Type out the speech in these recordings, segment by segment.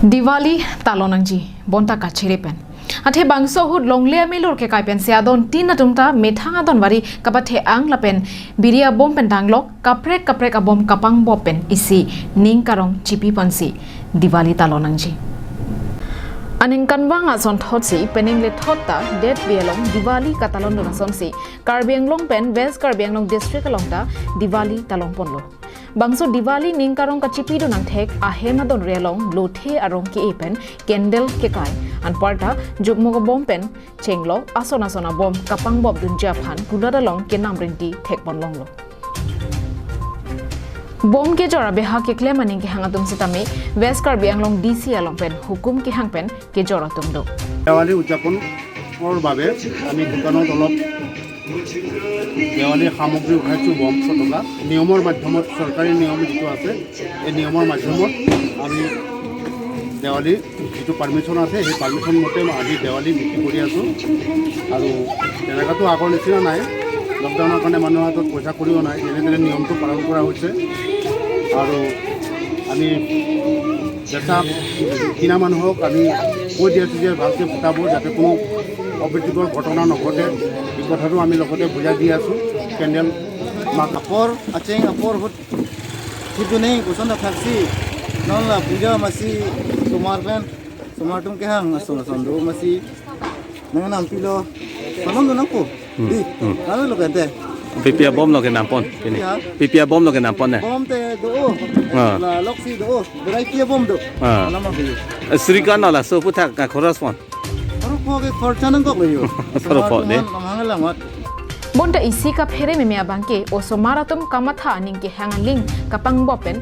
Diwali talonangji bonta kachirepen athe bangso hut longle milor ke kaipen se adon tin atumta methang adon wari kapathe ang lapen biria bom pen danglok kaprek abom kapang bopen isi ning karong chipi pansi Diwali talonangji aning kanwanga son thotsi pening le thotta det bielong Diwali katalon dona sonsi karbianglong pen west karbianglong district alongta Diwali talong ponlo bangso Diwali ning karong kachipi do nang thek ahema don relong lothe arong ki epen candle ke kai an parta jukmo bom pen chenglo asona bom kapang bob dun japhan kudadalong ke namrinti thek bonlong lo bom ke jora beha ke klemaning ke hangatum sitame west karbianglong DC along pen hukum ke hangpen ke jora tumdo Diwali উদযাপন or babe ami dukano dolop Diwali সামগ্ৰী উঠাইছো বম ফটকা নিয়মৰ মাধ্যমত চৰকাৰী নিয়ম যেটো আছে এই নিয়মৰ মাধ্যমত আমি Diwali যেটো পাৰমিশন আছে সেই পাৰমিশন মতে আজি Diwali বিক্ৰী কৰি আছো আৰু তেনেকাটো আগৰ নিচিনা নাই লকডাউনৰ কাৰণে মানুহৰ হাতত পইচা কৰিও নাই যেনে নিয়মটো পালন কৰা হৈছে আৰু আমি যেটা কিনা মানুহক আমি কৈ দিছো যে ভালকৈ ফুটাব যাতে কোনো অপ্ৰীতিকৰ ঘটনা নঘটে এই কথাটো আমি লগতে বুজাই দি আছো কেন্ডেল apor aceng apor hut itu nih kuson taksi non la puja masih sumarkan sumartum ke hang ason do masih dengan ampilo panon do nangko di kalau lo kete pipia bom lo ke nampon ini pipia bom lo ke nampon ne bom te do la loksi do berai pia bom do nama bi srikan la so putak ka correspond ko ke khorchanan ko yo soro po de mangalangat bonta isi ka phere me mea bangke osomaratum kamatha ningke hangaling kapang bopen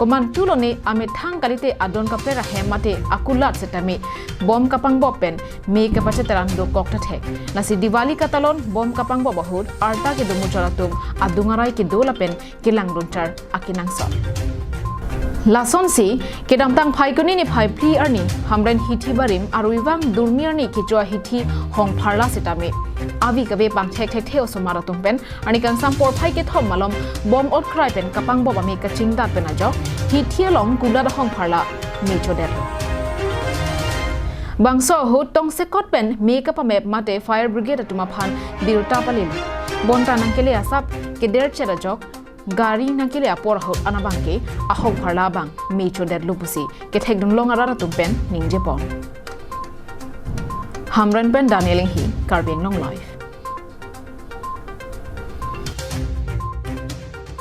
koman tulone ame thang kalite adon ka pera hemate akulat setame bom kapang bopen me ka pachetarang do kokta the nasi Diwali katalon bom kapang bobahud arta ke do mucharatum adungarai ke dolapen kilang runtar akinang so Lason si kedam tang phai kuni ni phai pli arni hamren hithi barim aruiwang durmiar ni kichwa hithi ahongpharla sitame avi kabe pang thek theo somara tumpen ani kan sampor phai ke thom malom bom ot krai pen kapang boba me ka chingda pen ajo hithi long kula da ahongpharla me choder bangso hut tong se kot pen me ka pa map mate fire brigade atuma phan birta palin bonta nangkele asap ke der chera jok Gari nangkile apor hot anabangke ahongpharla bang mecho der lupusi ke thekdung longara tumpen ningje pon Hamran pen Danieling hi Karbeng long life